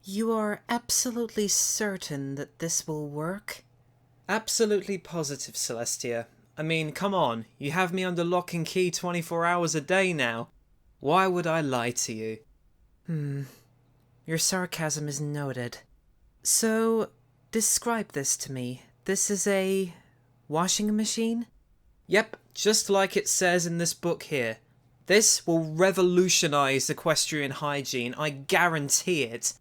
You are absolutely certain that this will work? Absolutely positive, Celestia. I mean, come on, you have me under lock and key 24 hours a day now. Why would I lie to you? Your sarcasm is noted. So, describe this to me. This is a washing machine? Yep, just like it says in this book here. This will revolutionize equestrian hygiene, I guarantee it.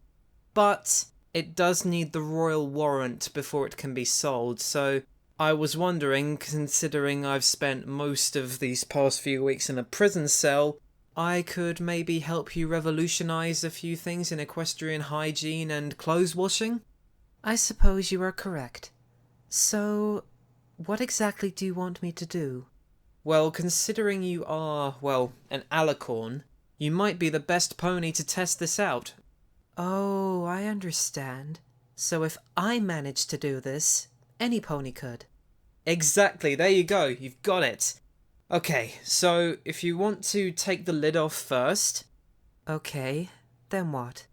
But it does need the royal warrant before it can be sold, so I was wondering, considering I've spent most of these past few weeks in a prison cell, I could maybe help you revolutionize a few things in equestrian hygiene and clothes washing? I suppose you are correct. So, what exactly do you want me to do? Well, considering you are, well, an alicorn, you might be the best pony to test this out. Oh, I understand. So if I manage to do this, any pony could. Exactly, there you go, you've got it. Okay, so if you want to take the lid off first. Okay, then what?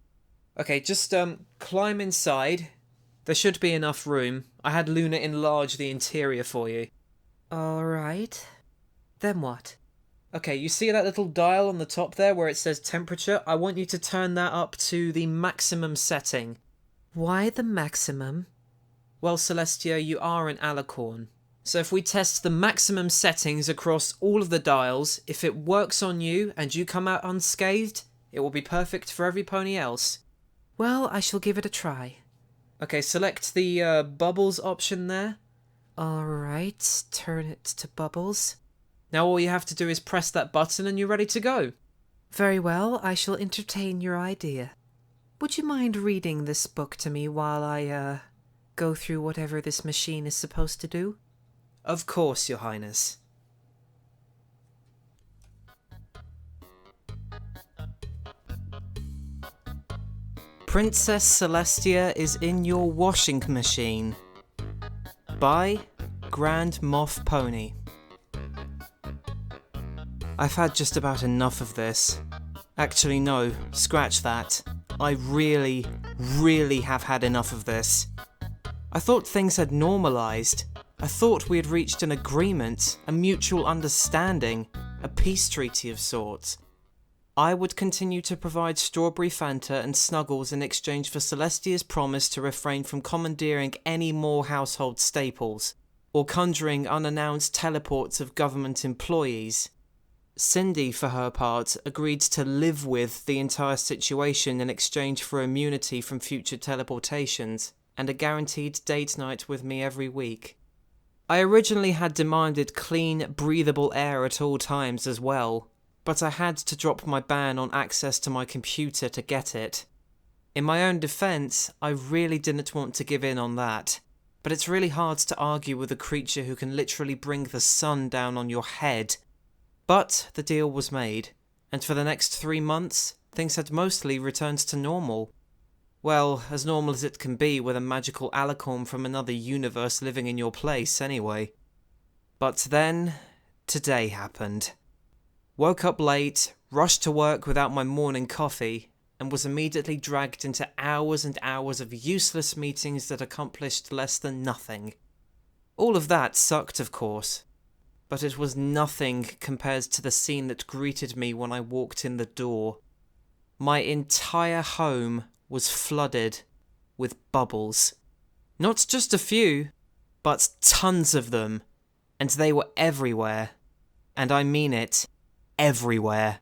Okay, just climb inside. There should be enough room. I had Luna enlarge the interior for you. Alright. Then what? Okay, you see that little dial on the top there where it says temperature? I want you to turn that up to the maximum setting. Why the maximum? Well, Celestia, you are an alicorn. So if we test the maximum settings across all of the dials, if it works on you and you come out unscathed, it will be perfect for every pony else. Well, I shall give it a try. Okay, select the bubbles option there. Alright, turn it to bubbles. Now all you have to do is press that button and you're ready to go. Very well, I shall entertain your idea. Would you mind reading this book to me while I, go through whatever this machine is supposed to do? Of course, Your Highness. Princess Celestia is in your washing machine. By Grand Moff Pony. I've had just about enough of this. Actually, no, scratch that. I really, really have had enough of this. I thought things had normalised. I thought we had reached an agreement, a mutual understanding, a peace treaty of sorts. I would continue to provide strawberry Fanta and Snuggles in exchange for Celestia's promise to refrain from commandeering any more household staples, or conjuring unannounced teleports of government employees. Cindy, for her part, agreed to live with the entire situation in exchange for immunity from future teleportations, and a guaranteed date night with me every week. I originally had demanded clean, breathable air at all times as well, but I had to drop my ban on access to my computer to get it. In my own defence, I really didn't want to give in on that, but it's really hard to argue with a creature who can literally bring the sun down on your head. But the deal was made, and for the next 3 months, things had mostly returned to normal. Well, as normal as it can be with a magical alicorn from another universe living in your place, anyway. But then, today happened. Woke up late, rushed to work without my morning coffee, and was immediately dragged into hours and hours of useless meetings that accomplished less than nothing. All of that sucked, of course, but it was nothing compared to the scene that greeted me when I walked in the door. My entire home was flooded with bubbles. Not just a few, but tons of them, and they were everywhere. And I mean it, everywhere.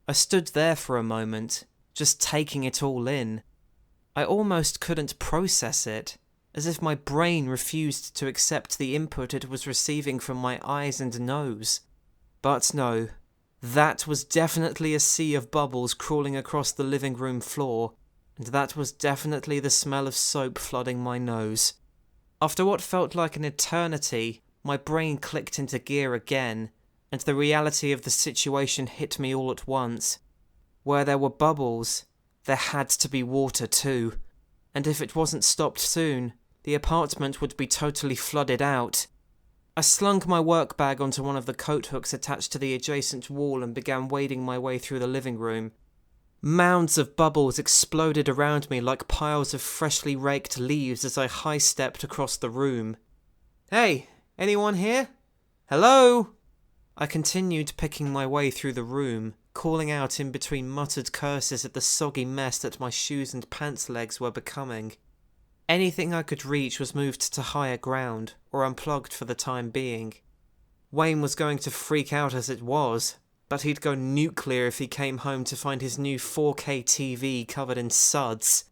I stood there for a moment, just taking it all in. I almost couldn't process it, as if my brain refused to accept the input it was receiving from my eyes and nose. But no, that was definitely a sea of bubbles crawling across the living room floor, and that was definitely the smell of soap flooding my nose. After what felt like an eternity, my brain clicked into gear again, and the reality of the situation hit me all at once. Where there were bubbles, there had to be water too, and if it wasn't stopped soon, the apartment would be totally flooded out. I slung my work bag onto one of the coat hooks attached to the adjacent wall and began wading my way through the living room. Mounds of bubbles exploded around me like piles of freshly raked leaves as I high-stepped across the room. Hey, anyone here? Hello? I continued picking my way through the room, calling out in between muttered curses at the soggy mess that my shoes and pants legs were becoming. Anything I could reach was moved to higher ground, or unplugged for the time being. Wayne was going to freak out as it was, but he'd go nuclear if he came home to find his new 4K TV covered in suds.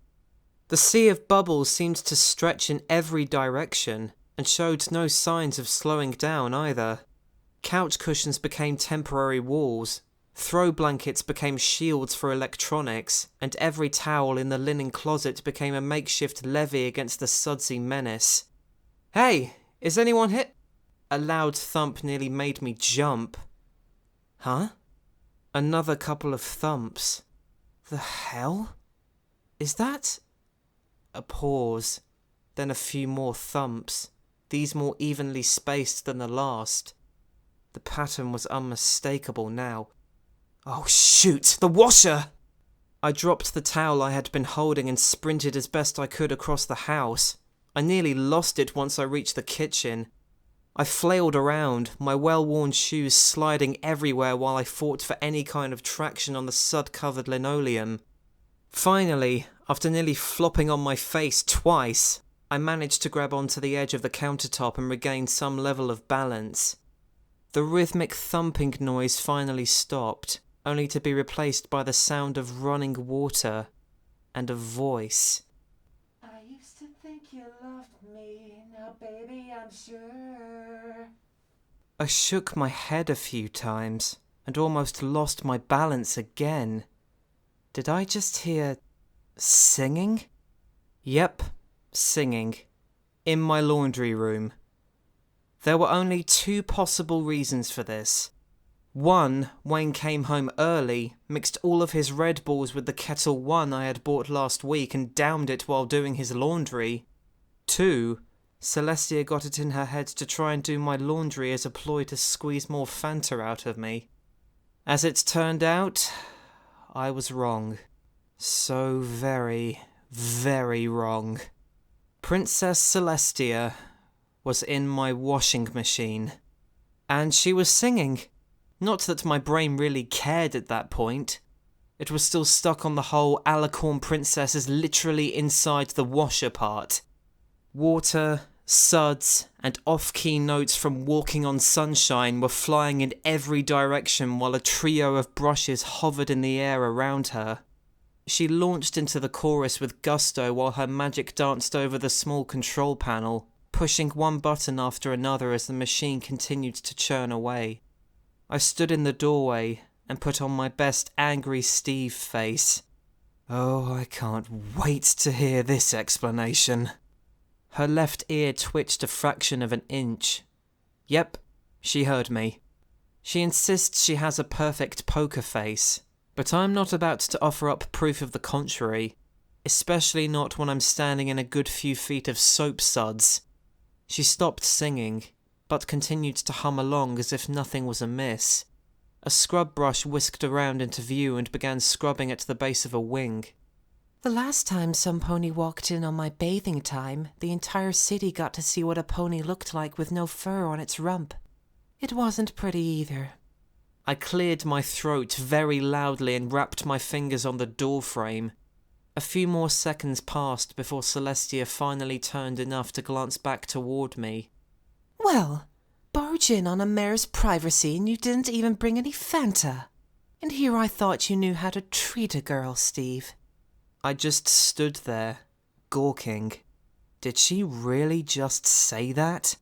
The sea of bubbles seemed to stretch in every direction, and showed no signs of slowing down either. Couch cushions became temporary walls, throw blankets became shields for electronics, and every towel in the linen closet became a makeshift levee against the sudsy menace. Hey, is anyone hit? A loud thump nearly made me jump. Huh? Another couple of thumps. The hell? Is that... A pause, then a few more thumps, these more evenly spaced than the last. The pattern was unmistakable now. Oh shoot, the washer! I dropped the towel I had been holding and sprinted as best I could across the house. I nearly lost it once I reached the kitchen. I flailed around, my well-worn shoes sliding everywhere while I fought for any kind of traction on the sud-covered linoleum. Finally, after nearly flopping on my face twice, I managed to grab onto the edge of the countertop and regain some level of balance. The rhythmic thumping noise finally stopped, only to be replaced by the sound of running water and a voice. I used to think you loved me, now baby I'm sure. I shook my head a few times and almost lost my balance again. Did I just hear singing? Yep, singing. In my laundry room. There were only two possible reasons for this. One, Wayne came home early, mixed all of his Red Bulls with the Kettle One I had bought last week and downed it while doing his laundry. Two, Celestia got it in her head to try and do my laundry as a ploy to squeeze more Fanta out of me. As it turned out, I was wrong. So very, very wrong. Princess Celestia was in my washing machine. And she was singing. Not that my brain really cared at that point. It was still stuck on the whole Alicorn Princess is literally inside the washer part. Water, suds, and off-key notes from Walking on Sunshine were flying in every direction while a trio of brushes hovered in the air around her. She launched into the chorus with gusto while her magic danced over the small control panel, pushing one button after another as the machine continued to churn away. I stood in the doorway and put on my best Angry Steve face. Oh, I can't wait to hear this explanation. Her left ear twitched a fraction of an inch. Yep, she heard me. She insists she has a perfect poker face, but I'm not about to offer up proof of the contrary, especially not when I'm standing in a good few feet of soap suds. She stopped singing, but continued to hum along as if nothing was amiss. A scrub brush whisked around into view and began scrubbing at the base of a wing. The last time some pony walked in on my bathing time, the entire city got to see what a pony looked like with no fur on its rump. It wasn't pretty either. I cleared my throat very loudly and rapped my fingers on the door frame. A few more seconds passed before Celestia finally turned enough to glance back toward me. Well, barge in on a mare's privacy and you didn't even bring any Fanta. And here I thought you knew how to treat a girl, Steve. I just stood there, gawking. Did she really just say that?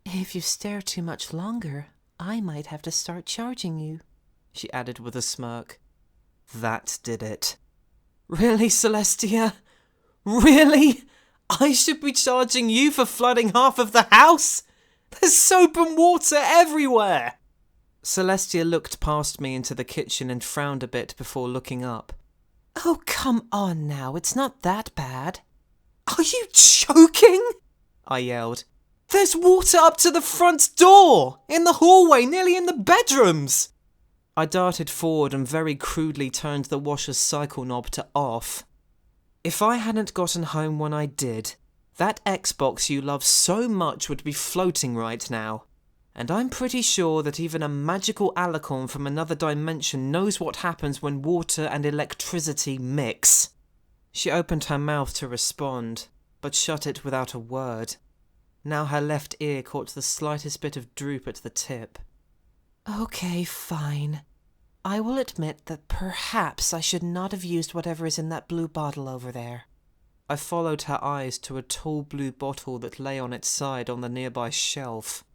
If you stare too much longer, I might have to start charging you, she added with a smirk. That did it. Really, Celestia? Really? I should be charging you for flooding half of the house? There's soap and water everywhere! Celestia looked past me into the kitchen and frowned a bit before looking up. Oh, come on now, it's not that bad. Are you joking? I yelled. There's water up to the front door! In the hallway, nearly in the bedrooms! I darted forward and very crudely turned the washer's cycle knob to off. If I hadn't gotten home when I did, that Xbox you love so much would be floating right now. And I'm pretty sure that even a magical alicorn from another dimension knows what happens when water and electricity mix. She opened her mouth to respond, but shut it without a word. Now her left ear caught the slightest bit of droop at the tip. Okay, fine. I will admit that perhaps I should not have used whatever is in that blue bottle over there. I followed her eyes to a tall blue bottle that lay on its side on the nearby shelf.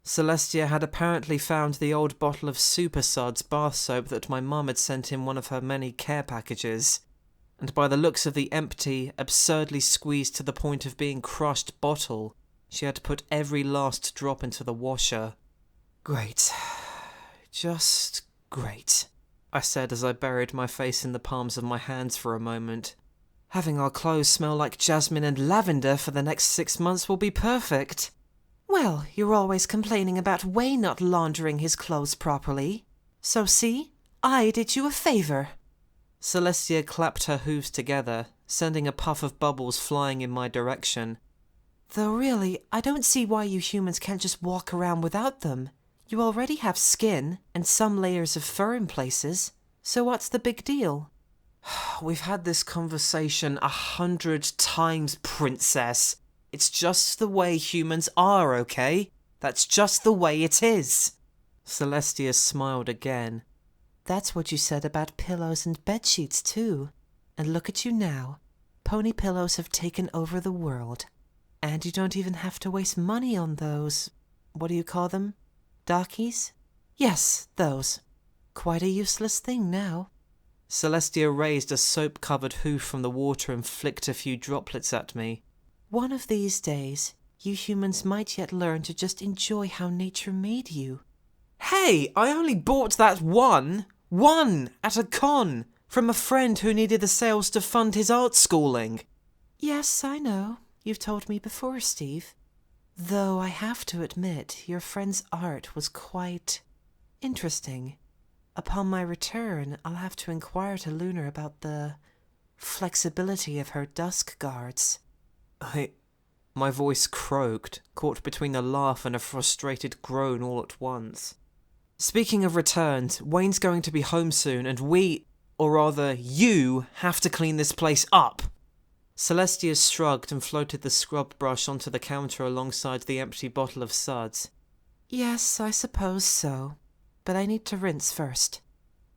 Celestia had apparently found the old bottle of Super Suds bath soap that my mum had sent in one of her many care packages, and by the looks of the empty, absurdly squeezed to the point of being crushed bottle, she had put every last drop into the washer. Great. Just great, I said as I buried my face in the palms of my hands for a moment. Having our clothes smell like jasmine and lavender for the next 6 months will be perfect. Well, you're always complaining about Wayne not laundering his clothes properly. So see, I did you a favour. Celestia clapped her hooves together, sending a puff of bubbles flying in my direction. Though really, I don't see why you humans can't just walk around without them. You already have skin, and some layers of fur in places, so what's the big deal? We've had this conversation 100 times, Princess. It's just the way humans are, okay? That's just the way it is. Celestia smiled again. That's what you said about pillows and bedsheets too. And look at you now. Pony pillows have taken over the world. And you don't even have to waste money on those... what do you call them? Dockies? Yes, those. Quite a useless thing now. Celestia raised a soap-covered hoof from the water and flicked a few droplets at me. One of these days, you humans might yet learn to just enjoy how nature made you. Hey, I only bought that one at a con, from a friend who needed the sales to fund his art schooling. Yes, I know. You've told me before, Steve. Though I have to admit, your friend's art was quite interesting. Upon my return, I'll have to inquire to Lunar about the flexibility of her dusk guards. My voice croaked, caught between a laugh and a frustrated groan all at once. Speaking of returns, Wayne's going to be home soon, and or rather, you, have to clean this place up. Celestia shrugged and floated the scrub brush onto the counter alongside the empty bottle of suds. Yes, I suppose so. But I need to rinse first.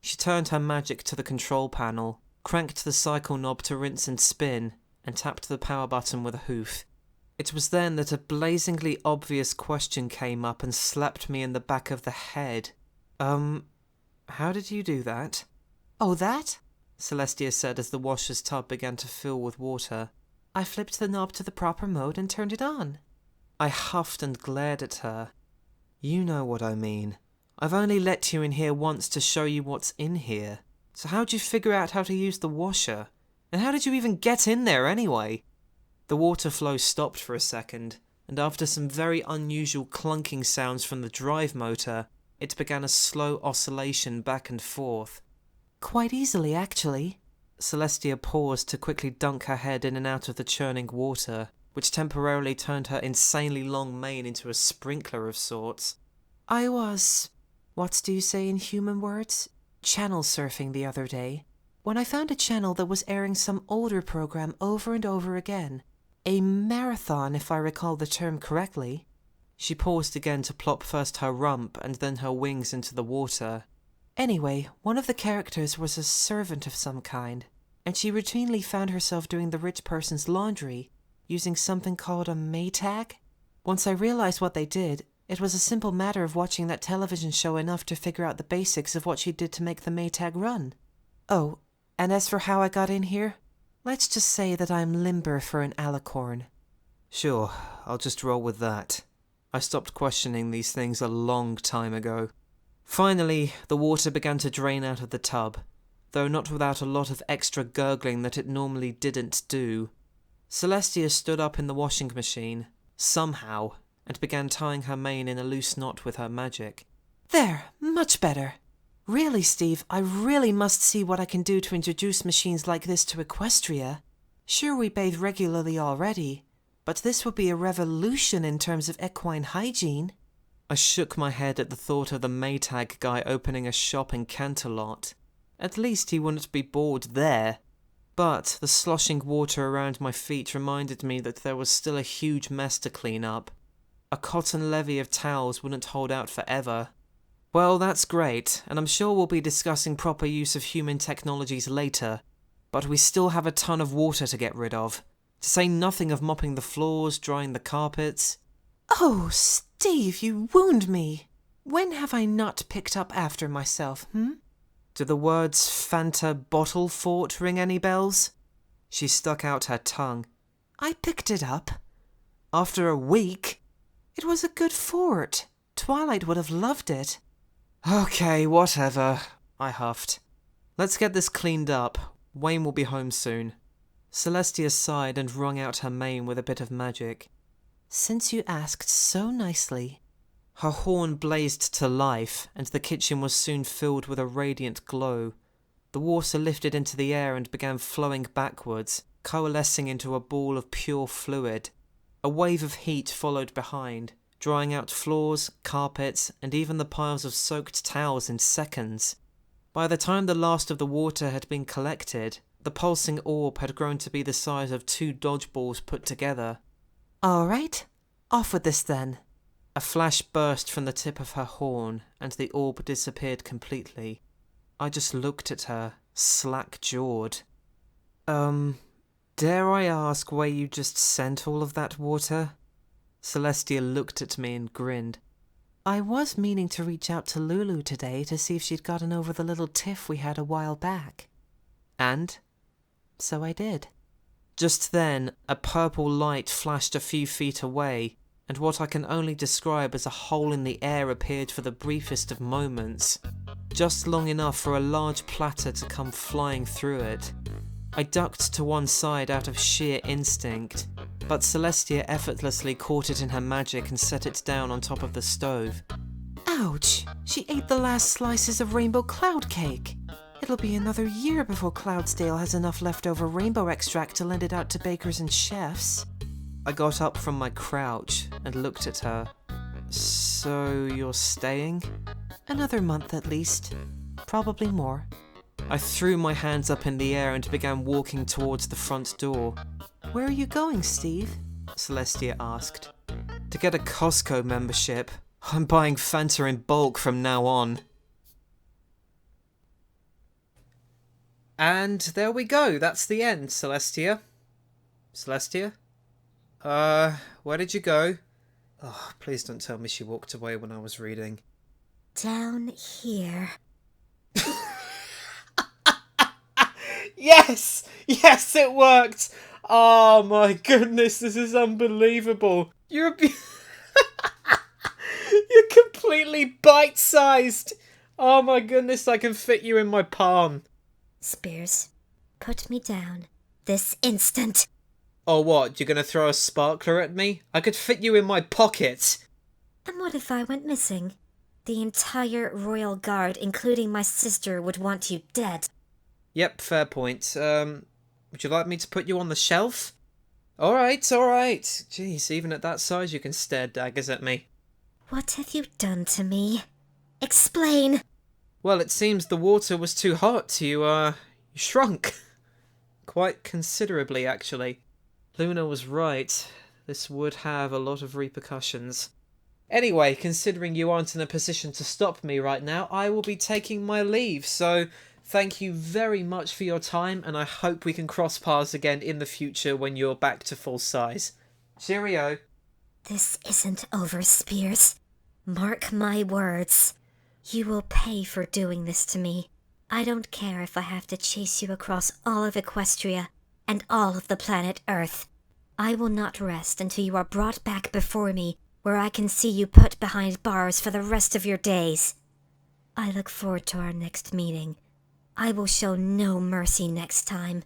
She turned her magic to the control panel, cranked the cycle knob to rinse and spin, and tapped the power button with a hoof. It was then that a blazingly obvious question came up and slapped me in the back of the head. How did you do that? Oh, that? Celestia said as the washer's tub began to fill with water. I flipped the knob to the proper mode and turned it on. I huffed and glared at her. You know what I mean. I've only let you in here once to show you what's in here. So how'd you figure out how to use the washer? And how did you even get in there anyway? The water flow stopped for a second, and after some very unusual clunking sounds from the drive motor, it began a slow oscillation back and forth. Quite easily, actually. Celestia paused to quickly dunk her head in and out of the churning water, which temporarily turned her insanely long mane into a sprinkler of sorts. I was, what do you say in human words? Channel surfing the other day, when I found a channel that was airing some older program over and over again. A marathon, if I recall the term correctly. She paused again to plop first her rump and then her wings into the water. Anyway, one of the characters was a servant of some kind, and she routinely found herself doing the rich person's laundry, using something called a Maytag. Once I realized what they did, it was a simple matter of watching that television show enough to figure out the basics of what she did to make the Maytag run. Oh, and as for how I got in here, let's just say that I'm limber for an alicorn. Sure, I'll just roll with that. I stopped questioning these things a long time ago. Finally, the water began to drain out of the tub, though not without a lot of extra gurgling that it normally didn't do. Celestia stood up in the washing machine, somehow, and began tying her mane in a loose knot with her magic. There, much better. Really, Steve, I really must see what I can do to introduce machines like this to Equestria. Sure, we bathe regularly already, but this would be a revolution in terms of equine hygiene. I shook my head at the thought of the Maytag guy opening a shop in Canterlot. At least he wouldn't be bored there. But the sloshing water around my feet reminded me that there was still a huge mess to clean up. A cotton levee of towels wouldn't hold out forever. Well, that's great, and I'm sure we'll be discussing proper use of human technologies later, but we still have a ton of water to get rid of, to say nothing of mopping the floors, drying the carpets. Oh, Steve, you wound me. When have I not picked up after myself, Do the words Fanta Bottle Fort ring any bells? She stuck out her tongue. I picked it up. After a week? It was a good fort. Twilight would have loved it. Okay, whatever, I huffed. Let's get this cleaned up. Wayne will be home soon. Celestia sighed and wrung out her mane with a bit of magic. Since you asked so nicely. Her horn blazed to life, and the kitchen was soon filled with a radiant glow. The water lifted into the air and began flowing backwards, coalescing into a ball of pure fluid. A wave of heat followed behind, drying out floors, carpets, and even the piles of soaked towels in seconds. By the time the last of the water had been collected, the pulsing orb had grown to be the size of 2 dodgeballs put together. All right, off with this then. A flash burst from the tip of her horn, and the orb disappeared completely. I just looked at her, slack-jawed. Dare I ask where you just sent all of that water? Celestia looked at me and grinned. I was meaning to reach out to Lulu today to see if she'd gotten over the little tiff we had a while back. And? So I did. Just then, a purple light flashed a few feet away, and what I can only describe as a hole in the air appeared for the briefest of moments, just long enough for a large platter to come flying through it. I ducked to one side out of sheer instinct, but Celestia effortlessly caught it in her magic and set it down on top of the stove. Ouch! She ate the last slices of rainbow cloud cake. It'll be another year before Cloudsdale has enough leftover rainbow extract to lend it out to bakers and chefs. I got up from my crouch and looked at her. So you're staying? Another month at least. Probably more. I threw my hands up in the air and began walking towards the front door. Where are you going, Steve? Celestia asked. To get a Costco membership. I'm buying Fanta in bulk from now on. And there we go. That's the end, Celestia. Celestia? Where did you go? Oh, please don't tell me she walked away when I was reading. Down here. Yes! Yes, it worked! Oh my goodness, this is unbelievable. You're completely bite-sized. Oh my goodness, I can fit you in my palm. Spears, put me down. This instant. Oh what, you're gonna throw a sparkler at me? I could fit you in my pocket. And what if I went missing? The entire royal guard, including my sister, would want you dead. Yep, fair point. Would you like me to put you on the shelf? Alright. Jeez, even at that size you can stare daggers at me. What have you done to me? Explain! Well, it seems the water was too hot. You shrunk. Quite considerably, actually. Luna was right. This would have a lot of repercussions. Anyway, considering you aren't in a position to stop me right now, I will be taking my leave, so thank you very much for your time, and I hope we can cross paths again in the future when you're back to full size. Cheerio. This isn't over, Spears. Mark my words. You will pay for doing this to me. I don't care if I have to chase you across all of Equestria and all of the planet Earth. I will not rest until you are brought back before me, where I can see you put behind bars for the rest of your days. I look forward to our next meeting. I will show no mercy next time.